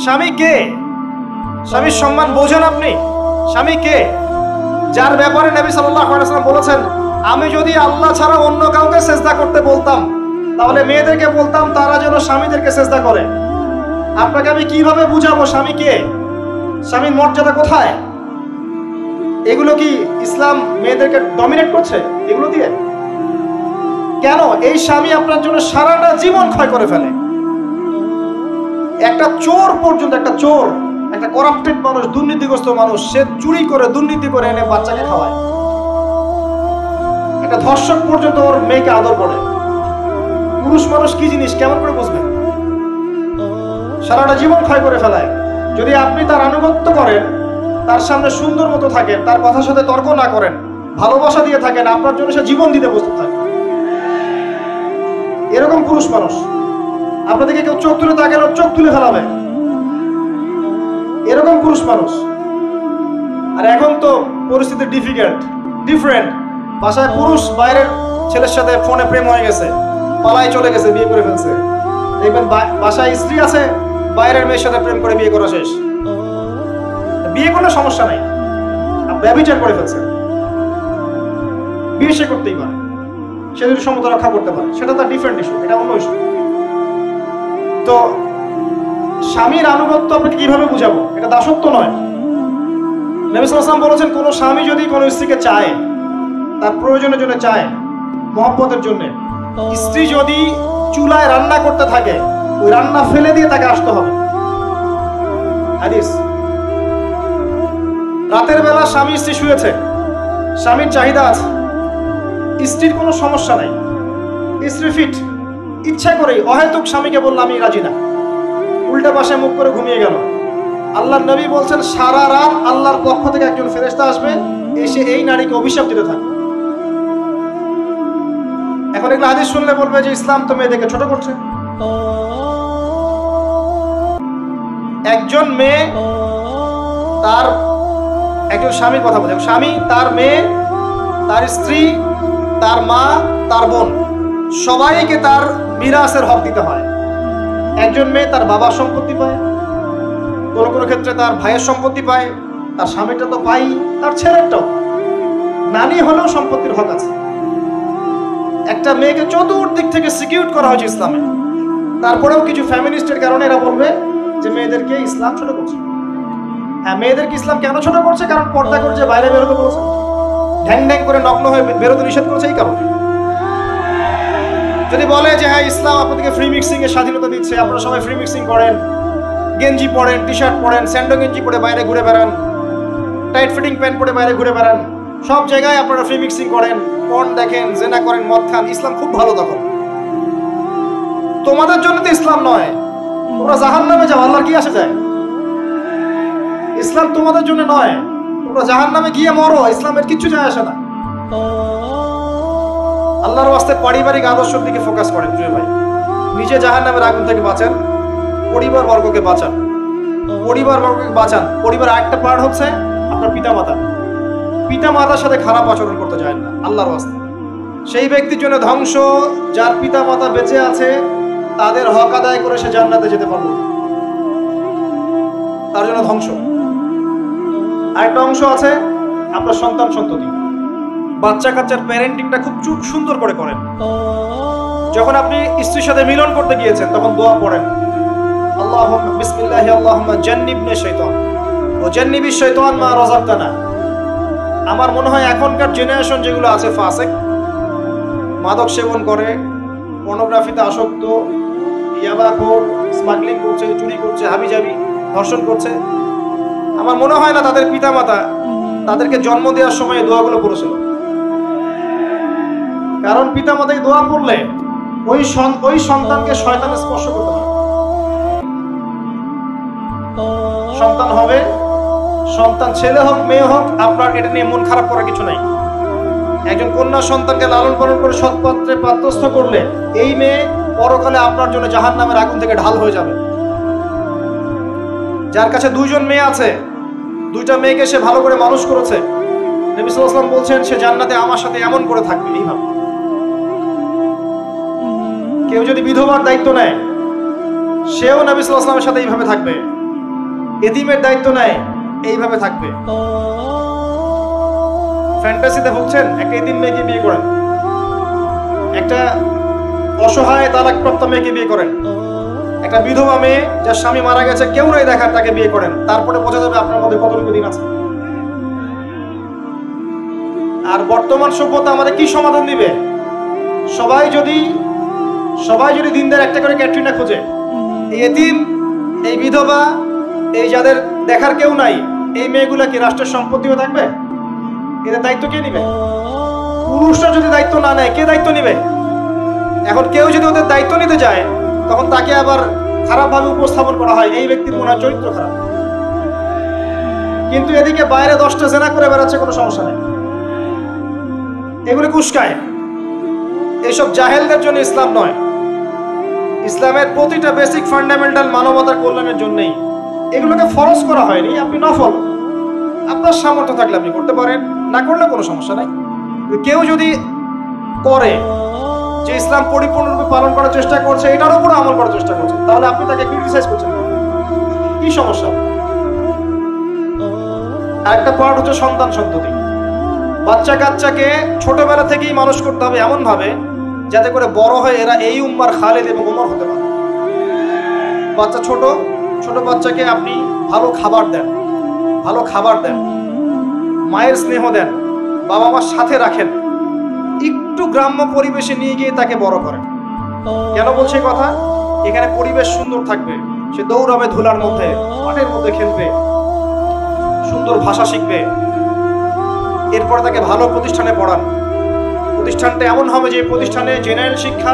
স্বামী কে? স্বামীর সম্মান বোঝেন আপনি? স্বামী কে? যার ব্যাপারে নবী সাল্লাল্লাহু আলাইহি ওয়াসাল্লাম বলেছেন, আমি যদি আল্লাহ ছাড়া অন্য কাউকে সেজদা করতে বলতাম, তাহলে মেয়েদেরকে বলতাম তারা যেন স্বামীদেরকে সেজদা করে। আপনাকে আমি কিভাবে বুঝাবো স্বামী কে, স্বামীর মর্যাদা কোথায়? এগুলো কি ইসলাম মেয়েদেরকে ডমিনেট করছে এগুলো দিয়ে? কেন? এই স্বামী আপনার জন্য সারাটা জীবন ক্ষয় করে ফেলে। একটা চোর পর্যন্ত, একটা চোর, একটা করাপ্টেড মানুষ, দুর্নীতিগ্রস্ত মানুষ, সে চুরি করে দুর্নীতি করে এনে বাচ্চাকে খাওয়ায়। একটা ধর্ষক পর্যন্ত ওর মেয়েকে আদর করে। পুরুষ মানুষ কি জিনিস কেমন করে বুঝবেন? সারাটা জীবন ক্ষয় করে ফেলায়। যদি আপনি তার আনুগত্য করেন, তার সামনে সুন্দর মতো থাকেন, তার কথার সাথে তর্ক না করেন, ভালোবাসা দিয়ে থাকেন, আপনার জন্য সে জীবন দিতে প্রস্তুত থাকে। এরকম পুরুষ মানুষ। আপনাদেরকে কেউ চোখ তুলে তাকালে চোখ তুলে ফেলাবে, এরকম পুরুষ মানুষ। আর এখন তো পরিস্থিতি ডিফারেন্ট। বাসায় পুরুষ বাইরের ছেলের সাথে ফোনে প্রেম হয়ে গেছে, পালায় চলে গেছে, বিয়ে করে ফেলছে। দেখবেন বাসায় স্ত্রী আছে, বাইরের মেয়ের সাথে প্রেম করে বিয়ে করা শেষ। বিয়ে কোনো সমস্যা নাই, ব্যভিচার করে ফেলছে। বিয়ে সে করতেই পারে, সে যদি সমতা রক্ষা করতে পারে, সেটা তার ডিফারেন্ট ইস্যু, এটা অন্য ইস্যু। তো স্বামীর আনুগত্য আপনাকে কিভাবে বুঝাবো? এটা দাসত্ব নয়। নবী সাল্লাল্লাহু আলাইহি ওয়াসাল্লাম বলেছেন, কোন স্বামী যদি কোন স্ত্রীকে চায়, তার প্রয়োজনের জন্য চায়, মহব্বতের জন্য, স্ত্রী যদি চুলায় রান্না করতে থাকে, ওই রান্না ফেলে দিয়ে তাকে আসতে হবে। হাদিস। রাতের বেলা স্বামী স্ত্রী শুয়েছে, স্বামীর চাহিদা আছে, স্ত্রীর কোনো সমস্যা নাই, স্ত্রী ফিট, ইচ্ছা করেই অহেতুক স্বামীকে বলল আমি রাজি না, উল্টা পাশে মুখ করে ঘুমিয়ে গেল। আল্লাহর নবী বলছেন, সারা রাত আল্লাহর পক্ষ থেকে একজন ফেরেশতা আসবে, এসে এই নারীকে অভিশাপ দিতে থাকবে। এখন এগুলো হাদিস শুনলে বলবে যে ইসলাম তো মেয়েদেরকে ছোট করছে। একজন মেয়ে তার একজন স্বামীর কথা বলছে, স্বামী, তার মেয়ে, তার স্ত্রী, তার মা, তার বোন, সবাইকে তার মিরাসের হক দিতে হয়। একজন মেয়ে তার বাবার সম্পত্তি পায়, কোনো কোনো ক্ষেত্রে তার ভাইয়ের সম্পত্তি পায়, তার স্বামীটা তো পাই, তার ছেলেরটাও, নানি হলেও সম্পত্তির হক আছে। একটা মেয়েকে চতুর্দিক থেকে সিকিউর করা হয়েছে ইসলামে। তারপরেও কিছু ফ্যামিলিস্টের কারণে এরা বলবে যে মেয়েদেরকে ইসলাম ছোট করছে। হ্যাঁ, মেয়েদেরকে ইসলাম কেন ছোট করছে? কারণ পর্দা করছে, বাইরে বেরোতে বলছে, ঢ্যাং ঢ্যাং করে নগ্ন হয়ে বেরোতে নিষেধ করেছে, এই কারণে। যদি বলে যে হ্যাঁ ইসলাম আপনাদেরকে ফ্রি মিক্সিং এর স্বাধীনতা দিচ্ছে, আপনারা সবাই ফ্রি মিক্সিং করেন, গেঞ্জি পরেন, টি শার্ট পরেন, স্যান্ডো গেঞ্জি পরে বাইরে ঘুরে বেড়ান, টাইট ফিটিং প্যান্ট পরে বাইরে ঘুরে বেড়ান, সব জায়গায় আপনারা ফ্রি মিক্সিং করেন, পর্ন দেখেন, জেনা করেন, মদ খান, ইসলাম খুব ভালো। তখন তোমাদের জন্য তো ইসলাম নয়, তোমরা জাহান্নামে যাও, আল্লাহর কি আসে যায়? ইসলাম তোমাদের জন্য নয়, তোমরা জাহান্নামে গিয়ে মরো, ইসলামের কিচ্ছু যায় আসে না। আল্লাহর ওয়াস্তে পারিবারিক আদর্শের দিকে ফোকাস করেন প্রিয় ভাই। নিজে জাহান্নামের আগুন থেকে বাঁচান, পরিবার বর্গকে বাঁচান, পরিবার আরেকটা পার্ট হচ্ছে আপনার পিতা মাতার সাথে খারাপ আচরণ করতে যায় না আল্লাহর ওয়াস্তে। সেই ব্যক্তির জন্য ধ্বংস যার পিতা মাতা বেঁচে আছে, তাদের হক আদায় করে সে জান্নাতে যেতে পারবে, তার জন্য ধ্বংস। আরেকটা অংশ আছে আপনার সন্তান সন্ততি, বাচ্চা কাচ্চার প্যারেন্টিংটা খুব সুন্দর করে করেন। যখন আপনি স্ত্রীর সাথে মিলন করতে গিয়েছেন, তখন দোয়া পড়েন, আল্লাহুম্মা বিসমিল্লাহি আল্লাহুম্মা জান্নিবনা শাইতান ওয়া জান্নিবিশ শাইতান মা রাযাকতানা। আমার মনে হয় এখনকার জেনারেশন যেগুলো আছে ফাসিক, মাদক সেবন করে, পর্নোগ্রাফিতে আসক্ত, ইয়াবাখোর, স্মাগলিং করছে, চুরি করছে, হাবিজাবি, ধর্ষণ করছে, আমার মনে হয় না তাদের পিতামাতা তাদেরকে জন্ম দেওয়ার সময় এই দোয়াগুলো পড়েছিল। কারণ পিতামাতাকে দোয়া পড়লে ওই সন্তানকে শয়তান স্পর্শ করতে পারে। সন্তান হবে, সন্তান ছেলে হোক মেয়ে হোক, আপনার এটা নিয়ে মন খারাপ করার কিছু নাই। একজন কন্যা সন্তানকে লালন পালন করে সৎপাত্রে পাত্রস্থ করলে এই মেয়ে পরকালে আপনার জন্য জাহান্নামের আগুন থেকে ঢাল হয়ে যাবে। যার কাছে দুইজন মেয়ে আছে, দুইটা মেয়েকে সে ভালো করে মানুষ করেছে, নবী সাল্লাল্লাহু আলাইহি ওয়াসাল্লাম বলছেন সে জান্নাতে আমার সাথে এমন করে থাকবে। এইভাবে কেউ যদি বিধবার দায়িত্ব নেয়, সেও নবী সাল্লাল্লাহু আলাইহি ওয়াসাল্লামের সাথে এইভাবে থাকবে। এতিমের দায়িত্ব নেয়, এইভাবে থাকবে। ফ্যান্টাসিতে ভুগছেন, একটা এতিম মেয়েকে বিয়ে করেন, একটা অসহায় তালাকপ্রাপ্ত মেয়েকে বিয়ে করেন, একটা বিধবা মেয়ে যার স্বামী মারা গেছে, কেউ নাই দেখার, তাকে বিয়ে করেন, তারপরে বোঝা যাবে আপনার মধ্যে কতটুকু দিন আছে। আর বর্তমান সভ্যতা আমাদের কি সমাধান দিবে? সবাই যদি দিনদার একটা করে ক্যাটরিনা খোঁজে, এই এতিম, এই বিধবা, এই যাদের দেখার কেউ নাই, এই মেয়েগুলা কি রাষ্ট্রের সম্পত্তিও থাকবে? এদের দায়িত্ব কে নিবে? পুরুষরা যদি দায়িত্ব না নেয়, কে দায়িত্ব নিবে? এখন কেউ যদি ওদের দায়িত্ব নিতে যায়, তখন তাকে আবার খারাপভাবে উপস্থাপন করা হয়, এই ব্যক্তির মনে হয় চরিত্র খারাপ। কিন্তু এদিকে বাইরে 10টা জেনা করে বেড়াচ্ছে, কোনো সমস্যা নেই, এগুলো কুস্কায়। এইসব জাহেলদের জন্য ইসলাম নয়। ইসলামের প্রতিটা বেসিক ফান্ডামেন্টাল মানবতার কল্যাণের জন্যই। এগুলোকে ফরজ করা হয়নি, আপনি নফল, আপনার সামর্থ্য থাকলে আপনি করতে পারেন, না করলে কোনো সমস্যা নাই। কেউ যদি করে যে ইসলাম পরিপূর্ণরূপে পালন করার চেষ্টা করছে, এটার উপর আমল করার চেষ্টা করছে, তাহলে আপনি তাকে ক্রিটিসাইজ করছেন, কি সমস্যা? আরেকটা পার্ট হচ্ছে সন্তান সন্ততি। বাচ্চা কাচ্চাকে ছোটবেলা থেকেই মানুষ করতে হবে এমন ভাবে যাতে করে বড় হয়ে এরা এই উম্মার খালিদ এবং ওমর হতে পারে। বাচ্চা ছোট বাচ্চাকে আপনি ভালো খাবার দেন, মায়ের স্নেহ দেন, বাবা মার সাথে রাখেন, একটু গ্রাম্য পরিবেশে নিয়ে গিয়ে তাকে বড় করেন। কেন বলছি কথা? এখানে পরিবেশ সুন্দর থাকবে, সে দৌড়াবে ধুলার মধ্যে, মাঠের মধ্যে খেলবে, সুন্দর ভাষা শিখবে। এরপরে তাকে ভালো প্রতিষ্ঠানে পড়ান। প্রতিষ্ঠানটা এমন হবে যে প্রতিষ্ঠানে জেনারেল শিক্ষা,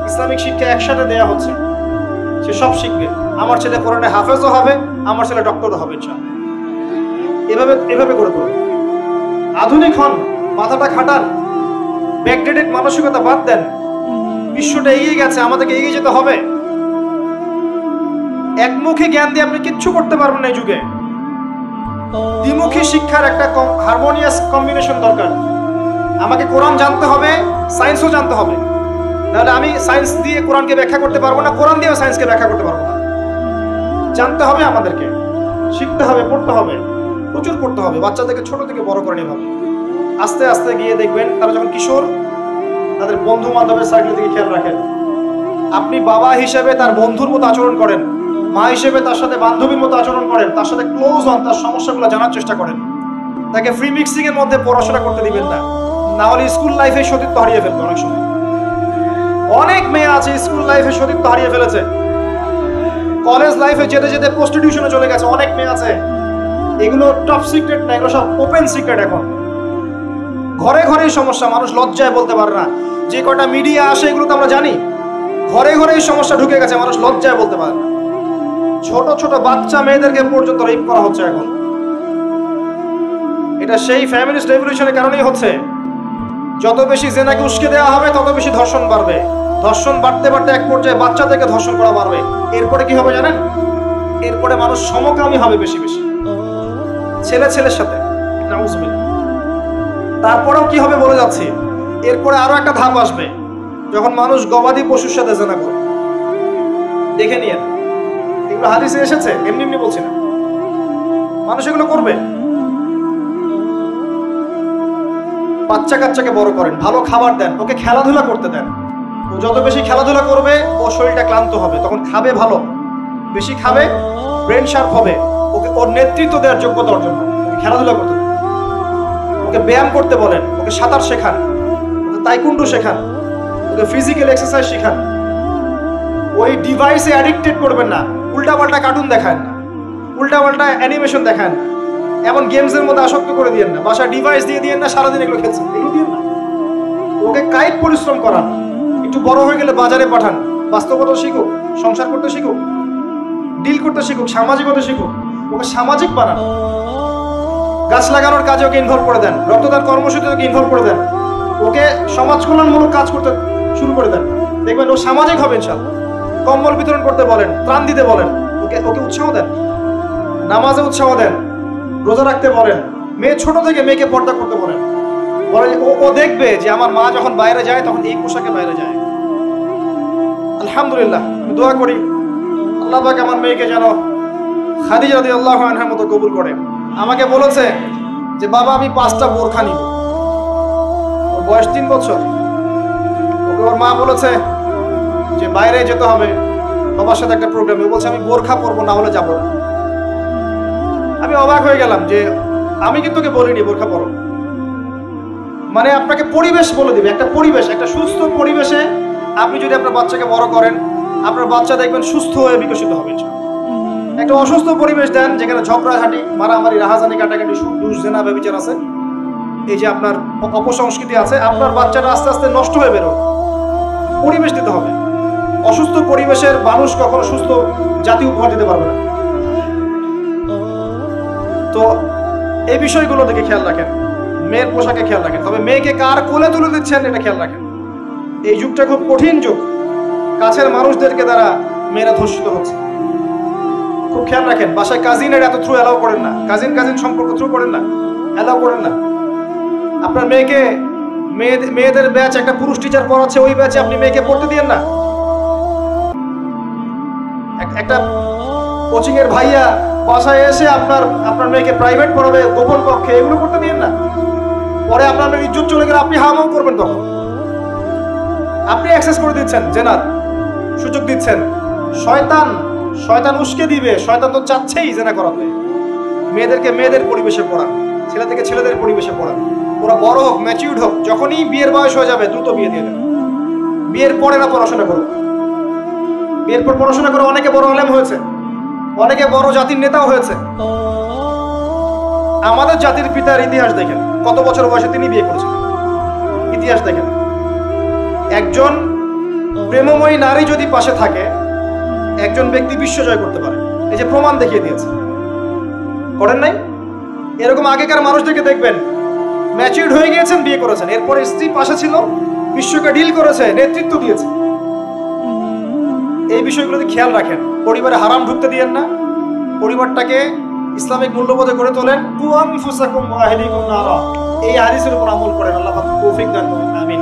ইসলামিক শিক্ষা একসাথে দেয়া হচ্ছে, সে সব শিখবে। আমার ছেলে কোরআনে হাফেজও হবে, আমার ছেলে ডক্টরও হবে, এভাবে করে দেবে। আধুনিক হন, মাথাটা খাটান, ব্যাকডেটেড মানসিকতা বাদ দেন। বিশ্বটা এগিয়ে গেছে, আমাদেরকে এগিয়ে যেতে হবে। একমুখী জ্ঞান দিয়ে আপনি কিচ্ছু করতে পারবেন না এই যুগে। দ্বিমুখী শিক্ষার একটা হারমোনিয়াস কম্বিনেশন দরকার। আমাকে কোরআন জানতে হবে, সায়েন্সও জানতে হবে, নাহলে আমি সায়েন্স দিয়ে কোরআনকে ব্যাখ্যা করতে পারবো না, কোরআন দিয়েও সায়েন্সকে ব্যাখ্যা করতে পারবো না। জানতে হবে, আমাদেরকে শিখতে হবে, পড়তে হবে, প্রচুর পড়তে হবে। বাচ্চাদেরকে ছোট থেকে বড় করে নিতে হবে। আস্তে আস্তে গিয়ে দেখবেন তারা যখন কিশোর, তাদের বন্ধু বান্ধবের সার্কেলের দিকে খেয়াল রাখেন। আপনি বাবা হিসেবে তার বন্ধুর মতো আচরণ করেন, মা হিসেবে তার সাথে বান্ধবীর মতো আচরণ করেন, তার সাথে ক্লোজ হন, তার সমস্যাগুলো জানার চেষ্টা করেন। তাকে ফ্রি মিক্সিং এর মধ্যে পড়াশোনা করতে দিবেন না, না হলে স্কুল লাইফে সতীত্ব হারিয়ে ফেলবে। অনেক সময় অনেক মেয়ে আছে স্কুল লাইফে সতীত্ব হারিয়ে ফেলেছে, কলেজ লাইফে যেতে যেতে প্রস্টিটিউশনে চলে গেছে। অনেক মেয়ে আছে, এগুলো টপ সিক্রেট না, এগুলো সব ওপেন সিক্রেট। এখন ঘরে ঘরেই সমস্যা, মানুষ লজ্জায় বলতে পারে না। যে কটা মিডিয়া আসে এগুলো তো আমরা জানি, ঘরে ঘরেই সমস্যা ঢুকে গেছে, মানুষ লজ্জায় বলতে পারে না। ছোট ছোট বাচ্চা মেয়েদেরকে পর্যন্ত রেপ করা হচ্ছে এখন। এটা সেই ফ্যামিলিস্ট রেভলিউশনের কারণেই হচ্ছে। যত বেশি জেনাকে উস্কে দেওয়া হবে, তত বেশি ধর্ষণ বাড়বে। ধর্ষণ বাড়তে বাড়তে এক পর্যায়ে বাচ্চাদেরকে ধর্ষণ করা বাড়বে। এরপরে কি হবে জানেন? এরপরে মানুষ সমকামী হবে বেশি বেশি, ছেলের সাথে। তারপরেও কি হবে বলে যাচ্ছি, এরপরে আরো একটা ধাপ আসবে, যখন মানুষ গবাদি পশুর সাথে জেনা করে। দেখে নিয়ে, এগুলো হাদিসে এসেছে, এমনি এমনি বলছি না, মানুষ এগুলো করবে। বাচ্চা কাচ্চাকে বড় করেন, ভালো খাবার দেন, ওকে খেলাধুলা করতে দেন। ও যত বেশি খেলাধুলা করবে, ও শরীরটা ক্লান্ত হবে, তখন খাবে ভালো, বেশি খাবে, ব্রেন শার্প হবে। ওকে ওর নেতৃত্ব দেওয়ার যোগ্যতা অর্জন হবে। ওকে খেলাধুলা করতে দেন, ওকে ব্যায়াম করতে বলেন, ওকে সাঁতার শেখান, ওকে তাইকুন্ডু শেখান, ওকে ফিজিক্যাল এক্সারসাইজ শেখান। ওই ডিভাইসে অ্যাডিক্টেড করবেন না, উল্টাপাল্টা কার্টুন দেখান না, উল্টাপাল্টা অ্যানিমেশন দেখান না, এমন গেমসের মধ্যে আসক্ত করে দিয়েন না, বাসায় ডিভাইস দিয়ে দিয়েন না, সারাদিন এগুলো খেলছেন, এগুলো দিয়েন না। ওকে কায়িক পরিশ্রম করান, একটু বড় হয়ে গেলে বাজারে পাঠান, বাস্তবতা শিখুক, সংসার করতে শিখুক, ডিল করতে শিখুক, সামাজিকতা শিখুক। ওকে সামাজিক বানান, গাছ লাগানোর কাজে ওকে ইনভলভ করে দেন, রক্তদান কর্মসূচিতে ওকে ইনভলভ করে দেন, ওকে সমাজ কল্যাণমূলক কাজ করতে শুরু করে দেন। দেখবেন ও সামাজিক হবে ইনশাআল্লাহ। কম্বল বিতরণ করতে বলেন, ত্রাণ দিতে বলেন, ওকে উৎসাহ দেন, নামাজে উৎসাহ দেন, রোজা রাখতে বলেন। মেয়ে ছোট থেকে মেয়েকে পর্দা করতে বলেন। ও দেখবে যে আমার মা যখন বাইরে যায় তখন এই পোশাকে বাইরে যায়। আলহামদুলিল্লাহ, আমি দোয়া করি আল্লাহ পাক আমার মেয়েকে যেন খাদিজা রাদিয়াল্লাহু আনহার মতো কবুল করে। আমাকে বলেছে যে বাবা আমি 5টা বোরখা নিব। ওর বয়স 3 বছর। ওকে ওর মা বলেছে যে বাইরে যেতে হবে বাবার সাথে একটা প্রোগ্রামে। ও বলছে আমি বোরখা পরবো, না হলে যাবো না। আমি অবাক হয়ে গেলাম যে আমি কিন্তু ওকে বলিনি বোরখা পরো। মানে আপনাকে পরিবেশ বলে দিবে, একটা পরিবেশ, একটা সুস্থ পরিবেশে আপনি যদি আপনার বাচ্চাকে বড় করেন, আপনার বাচ্চা দেখবেন সুস্থ হয়ে বিকশিত হবে। একটা অসুস্থ পরিবেশ দেন যেখানে ঝগড়াঝাটি, মারামারি, রাহাজানি, কাটাকাটি, সুদ, দুষ, জেনা, ব্যভিচার আছে, এই যে আপনার অপসংস্কৃতি আছে, আপনার বাচ্চাটা আস্তে আস্তে নষ্ট হয়ে বেরোবে। পরিবেশ দিতে হবে। অসুস্থ পরিবেশের মানুষ কখনো সুস্থ জাতি উপহার দিতে পারবে না। তো এই বিষয়গুলো দিকে খেয়াল রাখেন। মেয়ের পোশাকে খেয়াল রাখেন, তবে মেয়েকে কার কোলে তুলে দিচ্ছেন এটা খেয়াল রাখেন। এই যুগটা খুব কঠিন যুগ। কাছের মানুষদেরকে দ্বারা মেয়েরা ধর্ষিত হচ্ছে, খুব খেয়াল রাখেন। বাসায় কাজিনের এত থ্রু অ্যালাউ করেন না, কাজিন সম্পর্ক থ্রু করেন না, অ্যালাউ করেন না। আপনার মেয়েকে মেয়েদের ব্যাচ একটা পুরুষ টিচার পড়াচ্ছে, ওই ব্যাচে আপনি মেয়েকে পড়তে দিয়েন না। একটা কোচিং এর ভাইয়া বাসায় এসে আপনার মেয়েকে প্রাইভেট পড়াবে গোপন কক্ষে, এগুলো করতে দিয়েন না। পরে আপনার মেয়ের ইজ্জত চলে গেলে আপনি হামাও করবেন, তখন আপনি অ্যাক্সেস করে দিচ্ছেন, জেনার সুযোগ দিচ্ছেন। শয়তান উস্কে দিবে, শয়তান তো চাচ্ছেই জেনা করাতে। মেয়েদেরকে মেয়েদের পরিবেশে পড়ান, ছেলেদেরকে ছেলেদের পরিবেশে পড়ান। ওরা বড় হোক, ম্যাচিউরড হোক, যখনই বিয়ের বয়স হয়ে যাবে দ্রুত বিয়ে দিয়ে দেন। বিয়ের পরে না পড়াশোনা করবে। বিয়ের পর পড়াশোনা করে অনেকে বড় আলেম হয়েছে, অনেকে বড় জাতির নেতাও হয়েছে। আমাদের জাতির পিতার ইতিহাস দেখেন, কত বছর বয়সে তিনি বিয়ে করেছেন, ইতিহাস দেখেন। একজন প্রেমময়ী নারী যদি পাশে থাকে, একজন ব্যক্তি বিশ্ব জয় করতে পারে। এই যে প্রমাণ দেখিয়ে দিয়েছে, করেন নাই? এরকম আগেকার মানুষদেরকে দেখবেন, ম্যাচিউরড হয়ে গিয়েছেন, বিয়ে করেছেন, এরপরে স্ত্রী পাশে ছিল, বিশ্বকে ডিল করেছে, নেতৃত্ব দিয়েছে। এই বিষয়গুলোতে খেয়াল রাখেন। পরিবারে হারাম ঢুকতে দিয়েন না। পরিবারটাকে ইসলামিক মূল্যবোধে গড়ে তোলেন। এই হাদিসের উপর আমল করেন। আল্লাহ পাক তৌফিক দান করুন। আমিন।